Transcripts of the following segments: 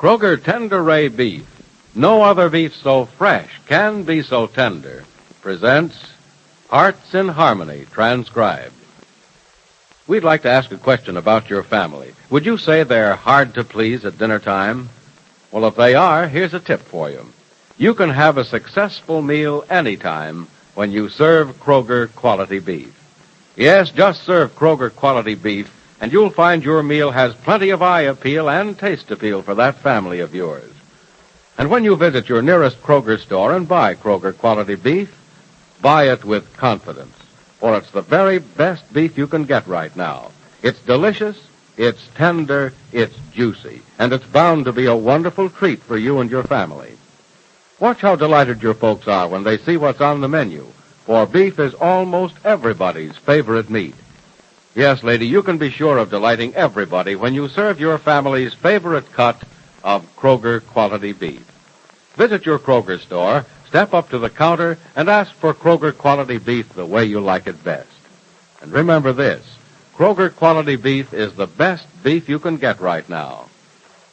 Kroger Tender Ray Beef, no other beef so fresh can be so tender, presents Hearts in Harmony, transcribed. We'd like to ask a question about your family. Would you say they're hard to please at dinner time? Well, if they are, here's a tip for you. You can have a successful meal anytime when you serve Kroger quality beef. Yes, just serve Kroger quality beef, and you'll find your meal has plenty of eye appeal and taste appeal for that family of yours. And when you visit your nearest Kroger store and buy Kroger quality beef, buy it with confidence, for it's the very best beef you can get right now. It's delicious, it's tender, it's juicy, and it's bound to be a wonderful treat for you and your family. Watch how delighted your folks are when they see what's on the menu, for beef is almost everybody's favorite meat. Yes, lady, you can be sure of delighting everybody when you serve your family's favorite cut of Kroger quality beef. Visit your Kroger store, step up to the counter, and ask for Kroger quality beef the way you like it best. And remember this, Kroger quality beef is the best beef you can get right now.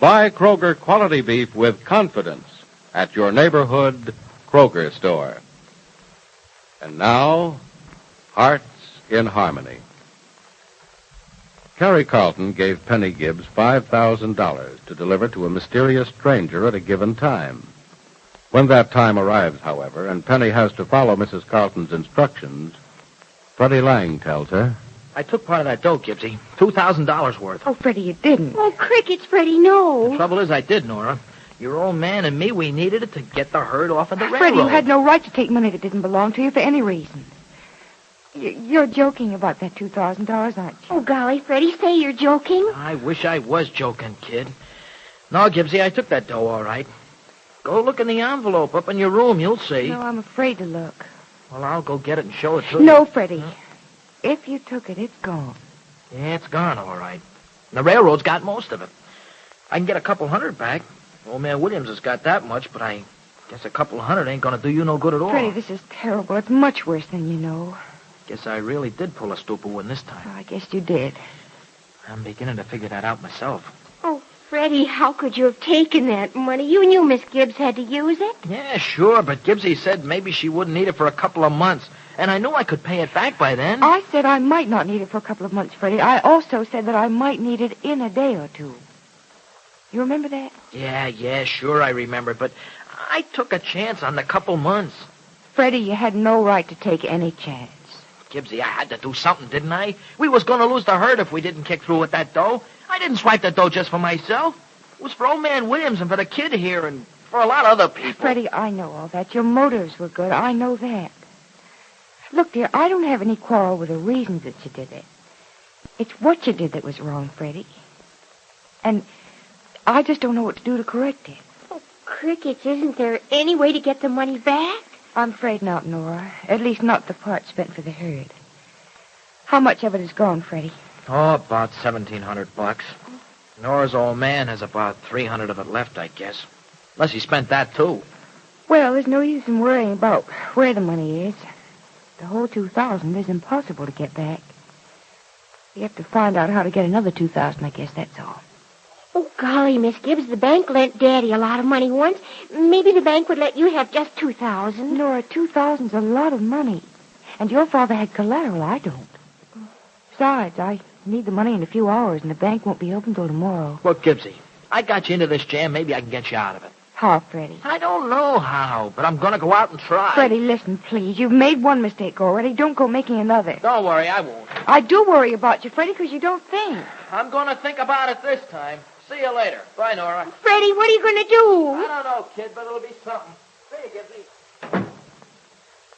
Buy Kroger quality beef with confidence at your neighborhood Kroger store. And now, Hearts in Harmony. Carrie Carlton gave Penny Gibbs $5,000 to deliver to a mysterious stranger at a given time. When that time arrives, however, and Penny has to follow Mrs. Carlton's instructions, Freddie Lang tells her, I took part of that dough, Gibbsy. $2,000 worth. Oh, Freddie, you didn't. Oh, crickets, Freddie, no. The trouble is I did, Nora. Your old man and me, we needed it to get the herd off of the railroad. Freddie, you had no right to take money that didn't belong to you for any reason. You're joking about that $2,000, aren't you? Oh, golly, Freddie, say you're joking. I wish I was joking, kid. No, Gibbsy, I took that dough all right. Go look in the envelope up in your room, you'll see. No, I'm afraid to look. Well, I'll go get it and show it to you. No, Freddie. If you took it, it's gone. Yeah, it's gone, all right. The railroad's got most of it. I can get a couple hundred back. Old man Williams has got that much, but I guess a couple hundred ain't gonna do you no good at all. Freddie, this is terrible. It's much worse than you know. Guess I really did pull a stupid one this time. I guess you did. I'm beginning to figure that out myself. Oh, Freddie, how could you have taken that money? You knew Miss Gibbs had to use it. Yeah, sure, but Gibbsy said maybe she wouldn't need it for a couple of months. And I knew I could pay it back by then. I said I might not need it for a couple of months, Freddie. I also said that I might need it in a day or two. You remember that? Yeah, sure I remember, but I took a chance on the couple months. Freddie, you had no right to take any chance. Gibbsy, I had to do something, didn't I? We was going to lose the herd if we didn't kick through with that dough. I didn't swipe the dough just for myself. It was for old man Williams and for the kid here and for a lot of other people. Freddie, I know all that. Your motives were good. I know that. Look, dear, I don't have any quarrel with the reasons that you did it. It's what you did that was wrong, Freddie. And I just don't know what to do to correct it. Oh, crickets, isn't there any way to get the money back? I'm afraid not, Nora. At least not the part spent for the herd. How much of it is gone, Freddie? Oh, about $1,700. Nora's old man has about 300 of it left, I guess. Unless he spent that, too. Well, there's no use in worrying about where the money is. The whole $2,000 is impossible to get back. You have to find out how to get another $2,000, I guess, that's all. Oh, golly, Miss Gibbs, the bank lent Daddy a lot of money once. Maybe the bank would let you have just $2,000. Nora, $2,000's a lot of money. And your father had collateral. I don't. Besides, I need the money in a few hours, and the bank won't be open till tomorrow. Look, Gibbsy, I got you into this jam. Maybe I can get you out of it. How, Freddie? I don't know how, but I'm going to go out and try. Freddie, listen, please. You've made one mistake already. Don't go making another. Don't worry, I won't. I do worry about you, Freddie, because you don't think. I'm going to think about it this time. See you later. Bye, Nora. Freddie, what are you going to do? I don't know, kid, but it'll be something. See you, Gibbsy.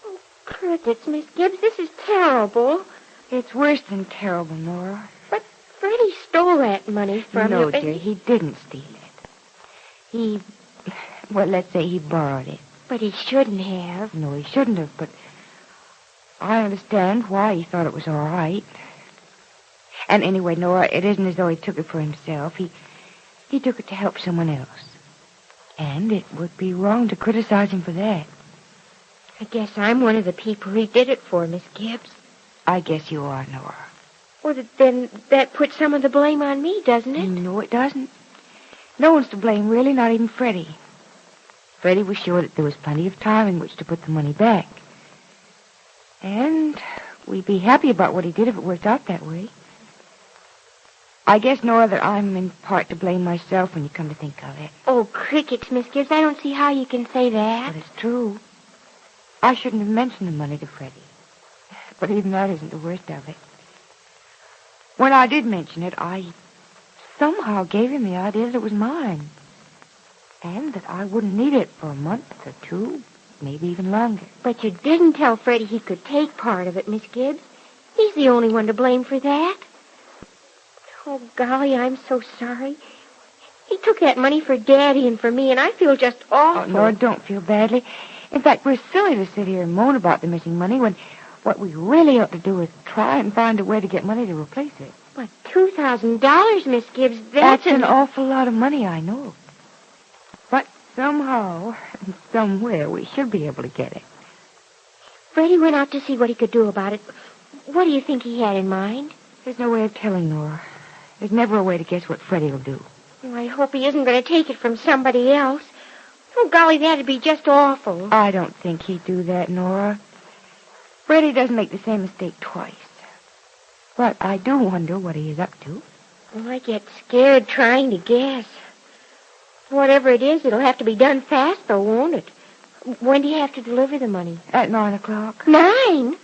Oh, crickets, Miss Gibbs, this is terrible. It's worse than terrible, Nora. But Freddie stole that money from you. No, dear, he didn't steal it. Well, let's say he borrowed it. But he shouldn't have. No, he shouldn't have, but I understand why he thought it was all right. And anyway, Nora, it isn't as though he took it for himself. He took it to help someone else. And it would be wrong to criticize him for that. I guess I'm one of the people he did it for, Miss Gibbs. I guess you are, Nora. Well, then that puts some of the blame on me, doesn't it? No, it doesn't. No one's to blame, really, not even Freddie. Freddie was sure that there was plenty of time in which to put the money back. And we'd be happy about what he did if it worked out that way. I guess, Nora, that I'm in part to blame myself when you come to think of it. Oh, crickets, Miss Gibbs, I don't see how you can say that. But it's true. I shouldn't have mentioned the money to Freddie. But even that isn't the worst of it. When I did mention it, I somehow gave him the idea that it was mine. And that I wouldn't need it for a month or two, maybe even longer. But you didn't tell Freddie he could take part of it, Miss Gibbs. He's the only one to blame for that. Oh, golly, I'm so sorry. He took that money for Daddy and for me, and I feel just awful. Oh, Nora, don't feel badly. In fact, we're silly to sit here and moan about the missing money when what we really ought to do is try and find a way to get money to replace it. But $2,000, Miss Gibbs, That's an awful lot of money, I know. But somehow, somewhere, we should be able to get it. Freddie went out to see what he could do about it. What do you think he had in mind? There's no way of telling, Nora. There's never a way to guess what Freddie will do. Oh, I hope he isn't going to take it from somebody else. Oh, golly, that'd be just awful. I don't think he'd do that, Nora. Freddie doesn't make the same mistake twice. But I do wonder what he is up to. Oh, I get scared trying to guess. Whatever it is, it'll have to be done fast, though, won't it? When do you have to deliver the money? At 9 o'clock. 9?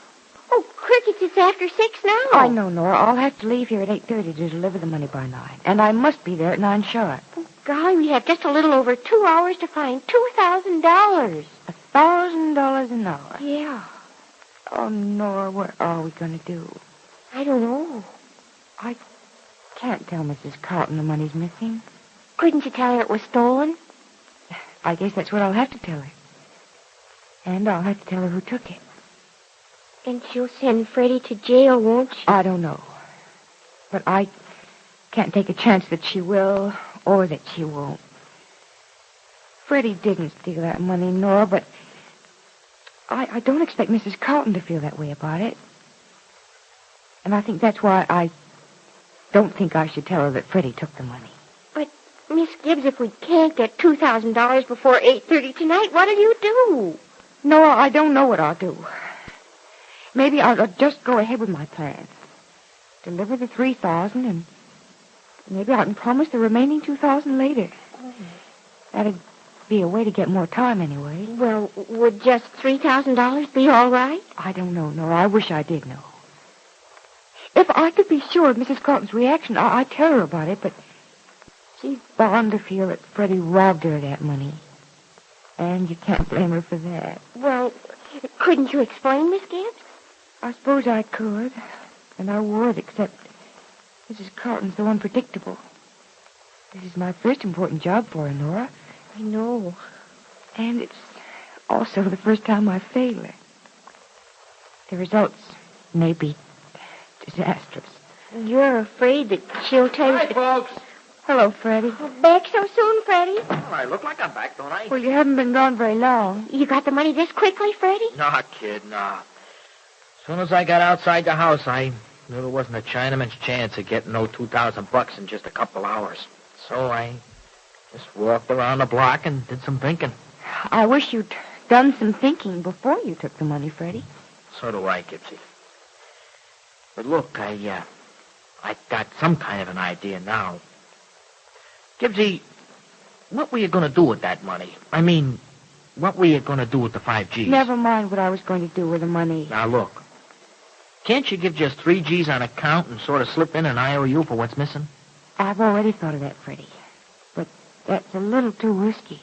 Oh, crickets, it's after 6 now. I know, Nora. I'll have to leave here at 8:30 to deliver the money by 9. And I must be there at 9 sharp. Oh, golly, we have just a little over 2 hours to find $2,000. $1,000 an hour. Yeah. Oh, Nora, what are we going to do? I don't know. I can't tell Mrs. Carlton the money's missing. Couldn't you tell her it was stolen? I guess that's what I'll have to tell her. And I'll have to tell her who took it. And she'll send Freddie to jail, won't she? I don't know. But I can't take a chance that she will or that she won't. Freddie didn't steal that money, Nora, but I don't expect Mrs. Carlton to feel that way about it. And I think that's why I don't think I should tell her that Freddie took the money. But, Miss Gibbs, if we can't get $2,000 before 8:30 tonight, what'll you do? Nora, I don't know what I'll do. Maybe I'll just go ahead with my plan. Deliver the $3,000 and maybe I can promise the remaining $2,000 later. That'd be a way to get more time anyway. Well, would just $3,000 be all right? I don't know, Nora. I wish I did know. If I could be sure of Mrs. Carlton's reaction, I'd tell her about it, but she's bound to feel that Freddie robbed her of that money. And you can't blame her for that. Well, couldn't you explain, Miss Gibbs? I suppose I could, and I would, except Mrs. Carlton's so unpredictable. This is my first important job for her, Nora. I know. And it's also the first time I've failed her. The results may be disastrous. You're afraid that she'll tell you... Hi, folks. Hello, Freddie. Back so soon, Freddie? Well, I look like I'm back, don't I? Well, you haven't been gone very long. You got the money this quickly, Freddie? Nah, kid, nah. As soon as I got outside the house, I knew there wasn't a Chinaman's chance of getting no $2,000 in just a couple hours. So I just walked around the block and did some thinking. I wish you'd done some thinking before you took the money, Freddie. So do I, Gibbsy. But look, I got some kind of an idea now. Gibbsy, what were you going to do with that money? I mean, what were you going to do with the 5 Gs? Never mind what I was going to do with the money. Now, look. Can't you give just 3 Gs on account and sort of slip in an IOU for what's missing? I've already thought of that, Freddie. But that's a little too risky.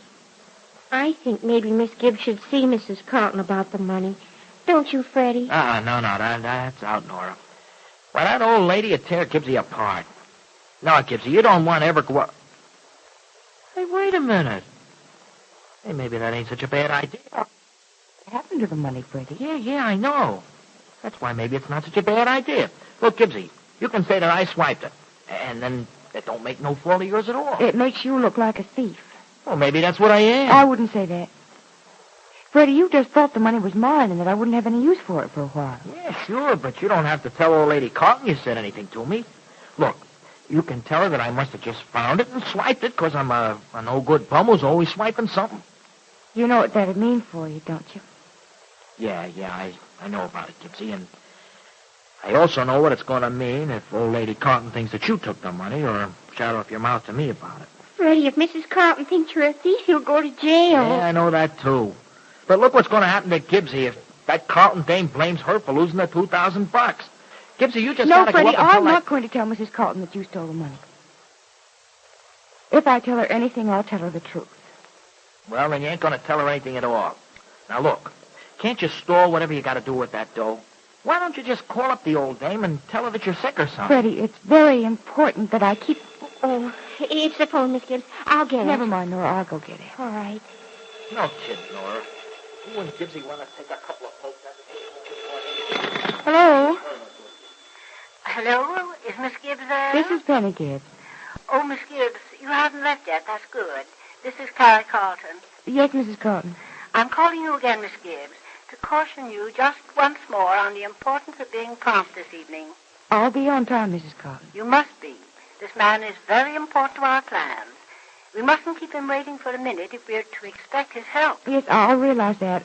I think maybe Miss Gibbs should see Mrs. Carlton about the money. Don't you, Freddie? No, that's out, Nora. Why, that old lady would tear Gibbsy apart. No, Gibbsy, you don't want to ever go up. Hey, wait a minute. Hey, maybe that ain't such a bad idea. What happened to the money, Freddie? Yeah, I know. That's why maybe it's not such a bad idea. Look, Gibbsy, you can say that I swiped it. And then it don't make no fault of yours at all. It makes you look like a thief. Well, maybe that's what I am. I wouldn't say that. Freddie, you just thought the money was mine and that I wouldn't have any use for it for a while. Yeah, sure, but you don't have to tell old lady Carlton you said anything to me. Look, You can tell her that I must have just found it and swiped it because I'm a no-good bum who's always swiping something. You know what that'd mean for you, don't you? Yeah, I know about it, Gibbsy, and I also know what it's going to mean if old lady Carlton thinks that you took the money or shout off your mouth to me about it. Freddie, if Mrs. Carlton thinks you're a thief, he'll go to jail. Yeah, I know that, too. But look what's going to happen to Gibbsy if that Carlton dame blames her for losing the $2,000. Gibbsy, you just No, gotta Freddie, go up and tell I'm that... not going to tell Mrs. Carlton that you stole the money. If I tell her anything, I'll tell her the truth. Well, then you ain't going to tell her anything at all. Now, look, can't you store whatever you got to do with that dough? Why don't you just call up the old dame and tell her that you're sick or something? Freddie, it's very important that I keep... Oh, it's the phone, Miss Gibbs. I'll get it. Never mind, Nora. I'll go get it. All right. No kidding, Nora. You and Gibbsy want to take a couple of pokes at the... Hello? Hello? Is Miss Gibbs there? This is Penny Gibbs. Oh, Miss Gibbs, you haven't left yet. That's good. This is Carlton. Yes, Mrs. Carlton. I'm calling you again, Miss Gibbs, to caution you just once more on the importance of being prompt this evening. I'll be on time, Mrs. Carlton. You must be. This man is very important to our plans. We mustn't keep him waiting for a minute if we're to expect his help. Yes, I'll realize that.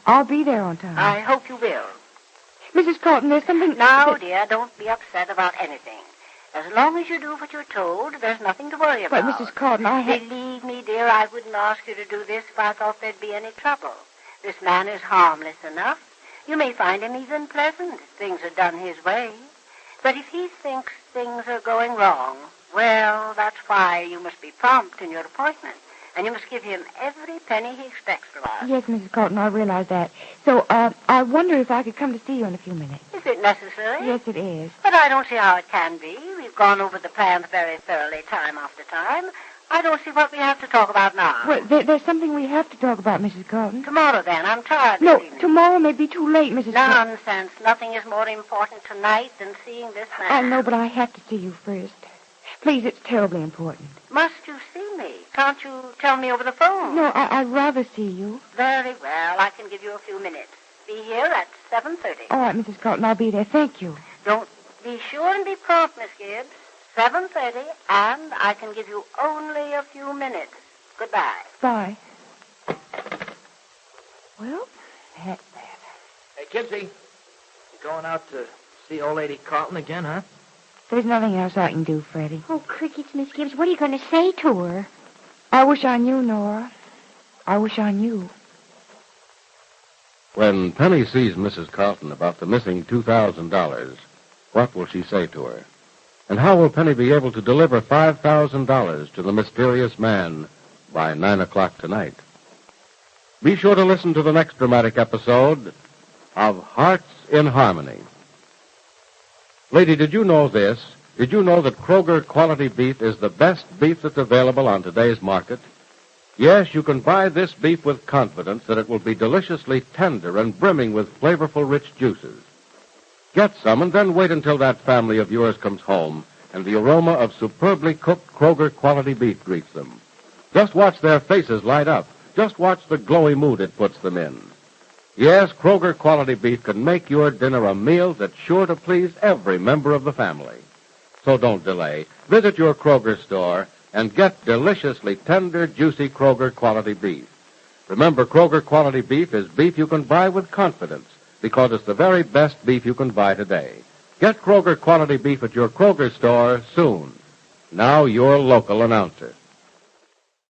I'll be there on time. I hope you will. Mrs. Carlton, there's something... Now, dear, don't be upset about anything. As long as you do what you're told, there's nothing to worry But, about. Mrs. Carlton, Believe me, dear, I wouldn't ask you to do this if I thought there'd be any trouble. This man is harmless enough. You may find him even pleasant if things are done his way. But if he thinks things are going wrong, well, that's why you must be prompt in your appointment. And you must give him every penny he expects from us. Yes, Mrs. Carlton, I realize that. So, I wonder if I could come to see you in a few minutes. Is it necessary? Yes, it is. But I don't see how it can be. We've gone over the plans very thoroughly time after time. I don't see what we have to talk about now. Well, there's something we have to talk about, Mrs. Carlton. Tomorrow, then. I'm tired No, this evening. tomorrow may be too late, Mrs. Carlton. Nonsense. Nothing is more important tonight than seeing this man. I know, but I have to see you first. Please, it's terribly important. Must you see me? Can't you tell me over the phone? No, I'd rather see you. Very well. I can give you a few minutes. Be here at 7:30. All right, Mrs. Carlton, I'll be there. Thank you. Don't be sure and be prompt, Miss Gibbs. 7:30, and I can give you only a few minutes. Goodbye. Bye. Well, that's that. Hey, Gibbsy, you going out to see old lady Carlton again, huh? There's nothing else I can do, Freddie. Oh, crickets, Miss Gibbs. What are you going to say to her? I wish I knew, Nora. I wish I knew. When Penny sees Mrs. Carlton about the missing $2,000, what will she say to her? And how will Penny be able to deliver $5,000 to the mysterious man by 9 o'clock tonight? Be sure to listen to the next dramatic episode of Hearts in Harmony. Lady, did you know this? Did you know that Kroger quality beef is the best beef that's available on today's market? Yes, you can buy this beef with confidence that it will be deliciously tender and brimming with flavorful, rich juices. Get some and then wait until that family of yours comes home and the aroma of superbly cooked Kroger quality beef greets them. Just watch their faces light up. Just watch the glowy mood it puts them in. Yes, Kroger quality beef can make your dinner a meal that's sure to please every member of the family. So don't delay. Visit your Kroger store and get deliciously tender, juicy Kroger quality beef. Remember, Kroger quality beef is beef you can buy with confidence because it's the very best beef you can buy today. Get Kroger quality beef at your Kroger store soon. Now, your local announcer.